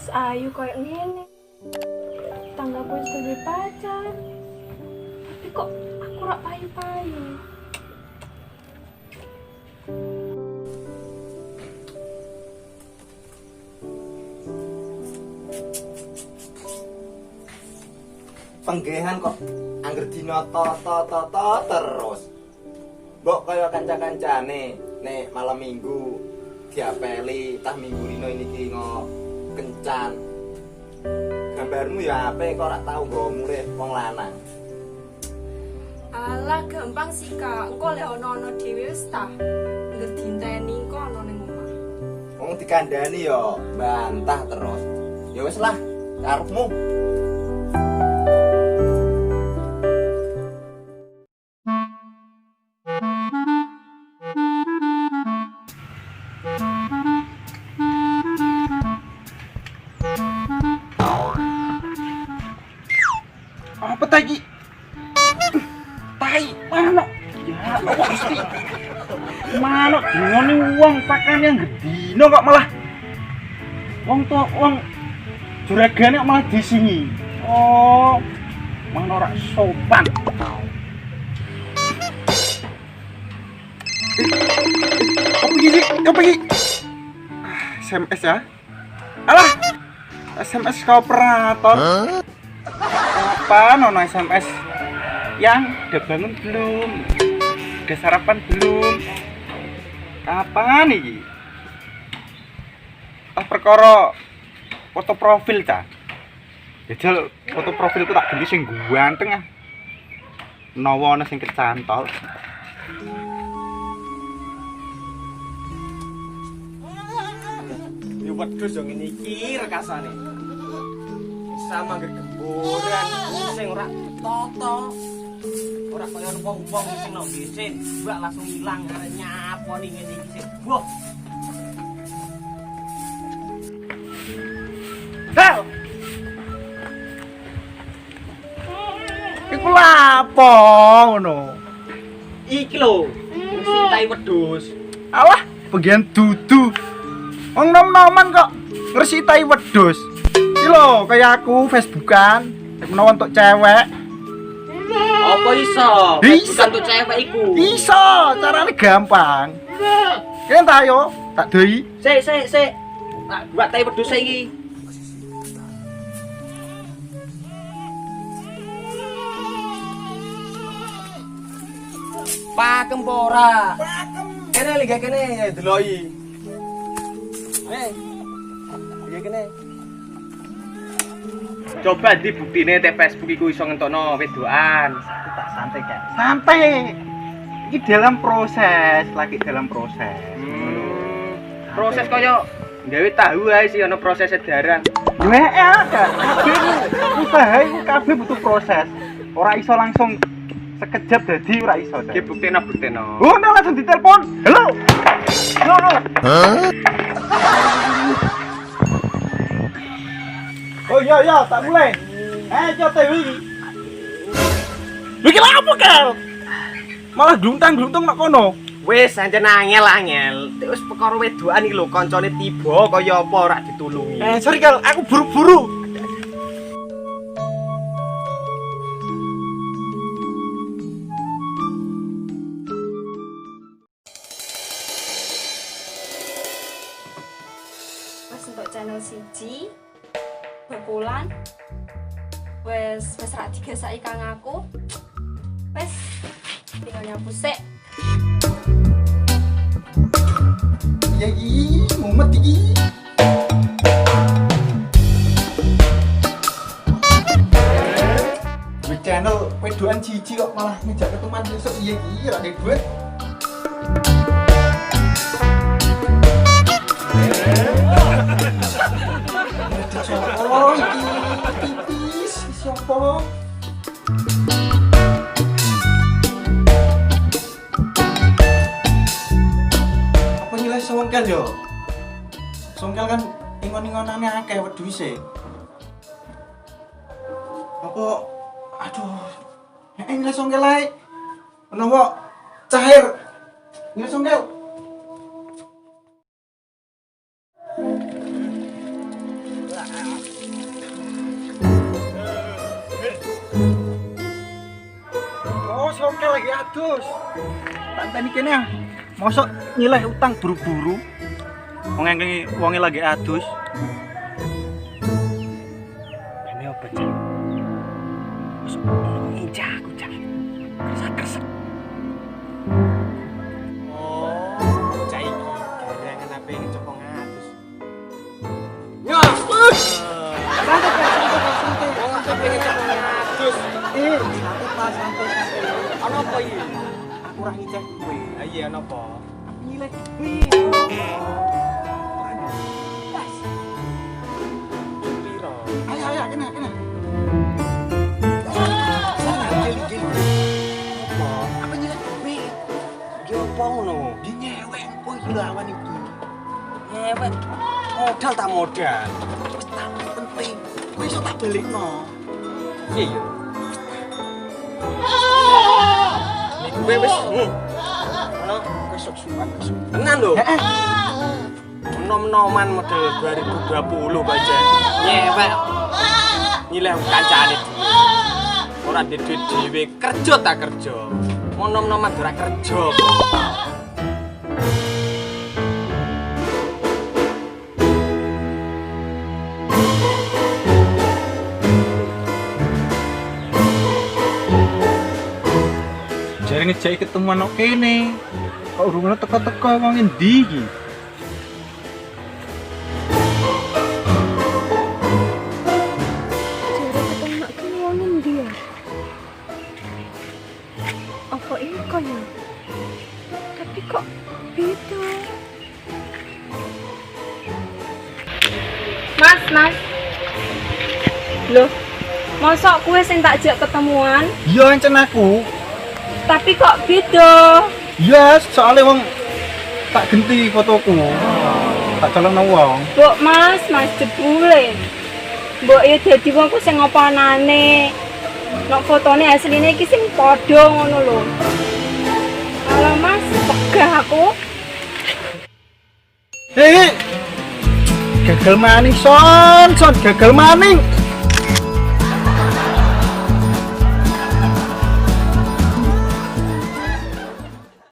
wis ayu koyo ngene. Tanggaku wis duwe pacar. Tapi kok aku ora payu-payu. Penggehan kok angger dina to terus. Mbok kaya kanca-kancane nek malam minggu diapeli tah minggu lino iki kencan. Gambarmu ya ape kok ora tau nggo murid wong lanang. Alah gampang sih Kak. Engko lek ono dhewe wis tah. Ngger dinteni engko ono ning omah. Wong dikandani ya bantah terus. Ya wis lah, karepmu. Apa tadi? Tai, mana? Ya, pasti. Mana ngene wong pakane yang gedino kok malah. Wong tua, wong juragane kok malah disingi. Oh, mana ora sopan. Kau pergi. SMS ya? Alah, SMS kau operator. Apa nono SMS yang udah bangun belum, udah sarapan belum, kapan nih? Perkara foto profil ta, jajal foto profil ku tak ganti sing ganteng ah, nawa ana sing kecantol. Ya wedhus yo ngene iki rekasane. Sama gemboran sing ora toto. Ora kaya wong-wong sing nang dhisik, mbak langsung ilang arep nyaponi ngene iki sing. Wah. Hel. Iku lapo ngono? Iki lho, sintai wedhus. Alah, bagian dudu. Wong nom-noman kok ngresitahi wedhus. Iki lho, kayak aku Facebookan, menawa untuk cewek. Apa iso? Bisa untuk cewek iku. Iso, carane gampang. Kene ta yo, tak doi. Sik. Tak buat tai wedhus iki. Pakem ora? Pakem. Kene lagi kene deloi. Iya kene. Coba di buktine teh Facebook iku iso ngentokno wedokan. Tak santai kan. Santai. Iki dalam proses, lagi dalam proses. Proses kaya gawe tahu ae sih ana proses edaran. Ya kan. Usaha iku kabeh butuh proses. Ora iso langsung sekejap dadi ora iso. Ki buktena. Oh, nah langsung ditelepon. Halo. Halo. Oh iya, tak mulai. Coba iki. Lho iki apa, Kal? Malah gluntung-gluntung nek kono. Wis ancen angel. Wis perkara wedokan iki lho, kancane tiba kaya apa ora ditulungi. Sorry, Kal, aku buru-buru. Wes untuk channel siji. Bepulan wes rak digesaki kang aku wes tinggal nyapu sik. Ya iki mumet iki. Di channel wedokan siji kok malah ngejak ketemuan besok iya iki ora ada duit. Oh, iki tipis, siapa? Apa nilai songkel yo? Songkel kan ingon-ingonane akeh wedhuse. Apa aduh. Nilai songkel ae. Menawa cair. Nilai songkel. oke lagi adus. Tak enteni kene ah. Mosok nyileh utang buru-buru. Wong engke wonge lagi adus. Ini apa, Cak? Mosok ngijak aku, Cak. Kresek-kresek. Oh, cah iki gara kenapa ngecepong atus. Yo. Santai. Wong sampe ngecepong atus. Santai Pak, santai. Ana apa iki? Aku ora ngijak kowe. Ah iya ana apa? Aku nyileh kowe. Piro? Ayo, kena. Apa nyileh kowe? Ki opo ngono? Di nyewek kowe iki lho awan iki. Nyewek. Modal tak modal. Wis tak penting. Kowe iso tak balikno. Iya iya. Niku wis. Ono kesuksuan. Tenan lho. Nom-noman model 2020 kok aja. Nyewek. Nyileh kancane dhewe. Ora duwe duit dhewe, kerja tak kerja. Mau nom-noman ora kerja. Jare ngejak ketemuan kok kene. Kok urung teko-teko wong endi iki? Jare ketemu kene wong endi ya? Apa iko ya? Tapi kok beda. Mas. Loh, mosok kue sing tak jak ketemuan, Iya encen aku. tapi kok beda? Iya, soalnya wong tak ganti fotoku. Tak calon wong. Mbok Mas jebule. Mbok ya dadi wong ku sing ngopanane. Nek fotone asline iki sing padha ngono lho. Halo Mas, pegah aku. Hei. Gagal maning son, gagal maning.